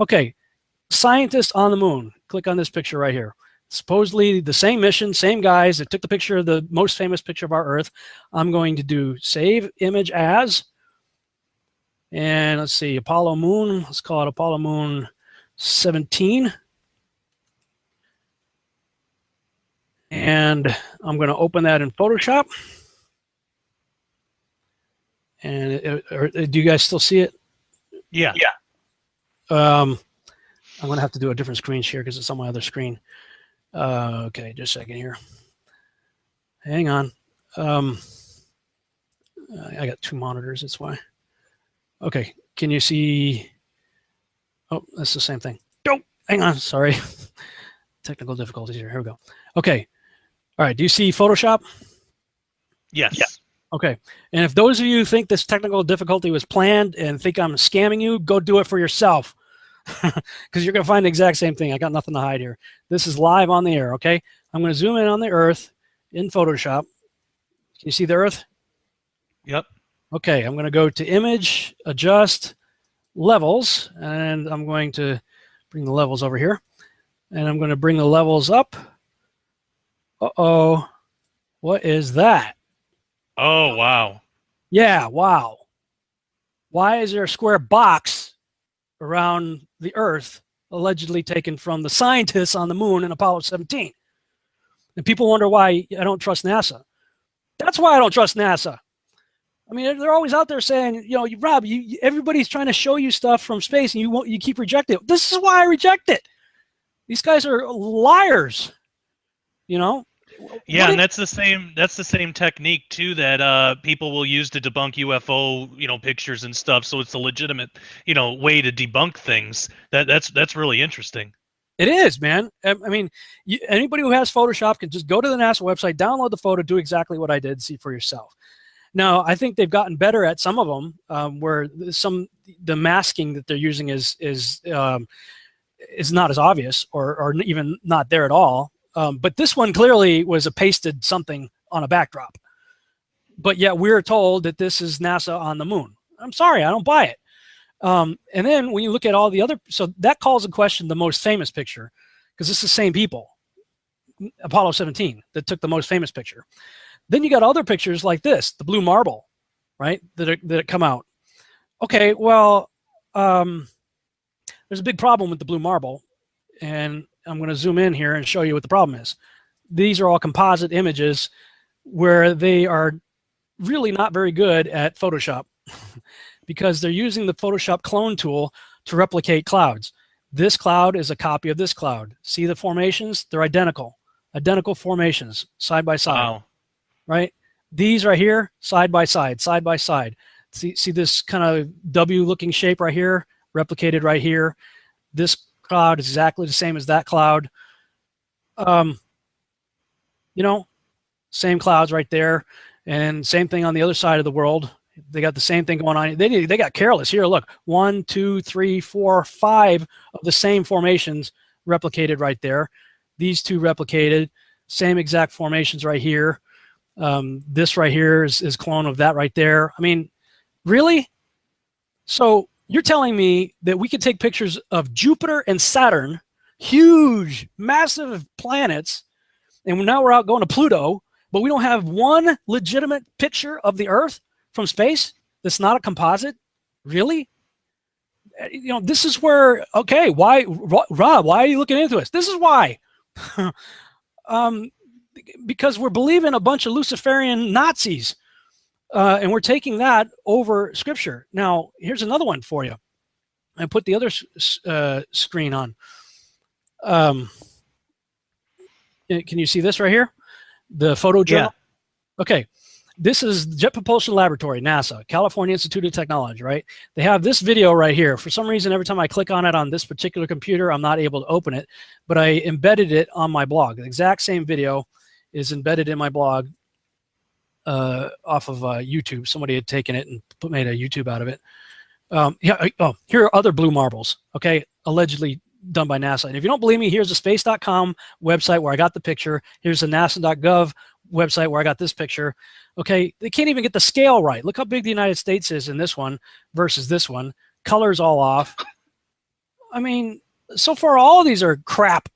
Okay, scientists on the moon. Click on this picture right here. Supposedly the same mission, same guys that took the picture of the most famous picture of our Earth. I'm going to do save image as, and let's see, Apollo moon. Let's call it Apollo moon 17. And I'm going to open that in Photoshop. And do you guys still see it? Yeah. I'm going to have to do a different screen share because it's on my other screen. Okay, just a second here. Hang on. I got two monitors, that's why. Okay, can you see? Oh, that's the same thing. Oh, hang on, sorry. Technical difficulties here. Here we go. Okay. All right, do you see Photoshop? Yes. Yeah. Okay, and if those of you think this technical difficulty was planned and think I'm scamming you, go do it for yourself. Because you're going to find the exact same thing. I got nothing to hide here. This is live on the air, okay? I'm going to zoom in on the Earth in Photoshop. Can you see the Earth? Yep. Okay, I'm going to go to Image, Adjust, Levels, and I'm going to bring the levels over here. And I'm going to bring the levels up. Uh-oh. What is that? Oh, wow. Yeah, wow. Why is there a square box around the Earth allegedly taken from the scientists on the moon in Apollo 17? And people wonder why I don't trust NASA. That's why I don't trust NASA. I mean, they're always out there saying, you know, Rob, everybody's trying to show you stuff from space and you keep rejecting it. This is why I reject it. These guys are liars, you know? Yeah, and that's the same technique too that people will use to debunk UFO, pictures and stuff. So it's a legitimate, way to debunk things. That's really interesting. It is, man. I mean, anybody who has Photoshop can just go to the NASA website, download the photo, do exactly what I did, see for yourself. Now, I think they've gotten better at some of them, where the masking that they're using is not as obvious or even not there at all. But this one clearly was a pasted something on a backdrop. But yet we're told that this is NASA on the moon. I'm sorry, I don't buy it. And then when you look at all the other, so that calls in question the most famous picture, because it's the same people, Apollo 17, that took the most famous picture. Then you got other pictures like this, the blue marble, right, that come out. Okay, well, there's a big problem with the blue marble, and I'm going to zoom in here and show you what the problem is. These are all composite images where they are really not very good at Photoshop because they're using the Photoshop clone tool to replicate clouds. This cloud is a copy of this cloud. See the formations? They're identical. Identical formations, side by side. Wow. Right? These right here, side by side, side by side. See this kind of W-looking shape right here, replicated right here. This cloud is exactly the same as that cloud. Same clouds right there, and same thing on the other side of the world. They got the same thing going on. They got careless here. Look, 1, 2, 3, 4, 5 of the same formations replicated right there. These two replicated, same exact formations right here. This right here is clone of that right there. I mean, really? So you're telling me that we could take pictures of Jupiter and Saturn, huge, massive planets, and now we're out going to Pluto, but we don't have one legitimate picture of the Earth from space that's not a composite? Really? This is where, okay, why, Rob, why are you looking into this? This is why. Because we're believing a bunch of Luciferian Nazis. And we're taking that over Scripture. Now, here's another one for you. I put the other screen on. Can you see this right here? The photo journal? Yeah. Okay. This is Jet Propulsion Laboratory, NASA, California Institute of Technology, right? They have this video right here. For some reason, every time I click on it on this particular computer, I'm not able to open it, but I embedded it on my blog. The exact same video is embedded in my blog. Off of YouTube. Somebody had taken it and made a YouTube out of it. Here are other blue marbles, okay, allegedly done by NASA. And if you don't believe me, here's the space.com website where I got the picture. Here's the nasa.gov website where I got this picture. Okay, they can't even get the scale right. Look how big the United States is in this one versus this one. Color's all off. I mean, so far all of these are crap.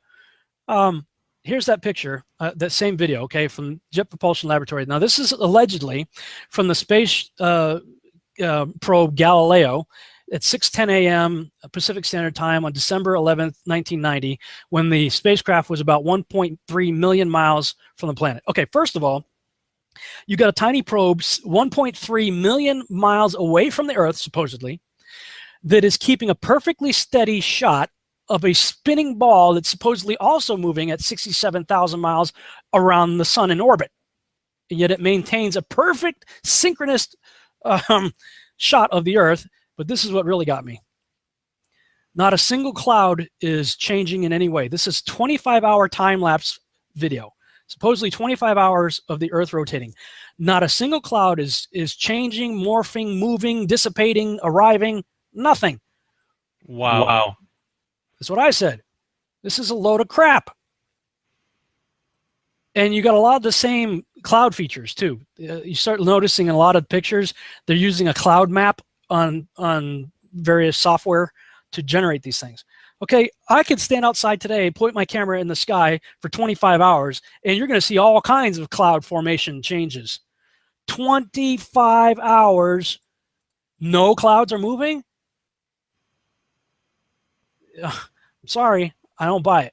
Here's that picture, that same video, okay, from Jet Propulsion Laboratory. Now, this is allegedly from the space probe Galileo at 6:10 a.m. Pacific Standard Time on December 11th, 1990, when the spacecraft was about 1.3 million miles from the planet. Okay, first of all, you got a tiny probe 1.3 million miles away from the Earth, supposedly, that is keeping a perfectly steady shot of a spinning ball that's supposedly also moving at 67,000 miles around the sun in orbit. And yet it maintains a perfect synchronous shot of the Earth. But this is what really got me. Not a single cloud is changing in any way. This is 25-hour time-lapse video. Supposedly 25 hours of the Earth rotating. Not a single cloud is changing, morphing, moving, dissipating, arriving. Nothing. Wow. That's what I said. This is a load of crap. And you got a lot of the same cloud features too. You start noticing in a lot of pictures, they're using a cloud map on various software to generate these things. Okay, I could stand outside today, point my camera in the sky for 25 hours, and you're going to see all kinds of cloud formation changes. 25 hours, no clouds are moving? I'm sorry, I don't buy it.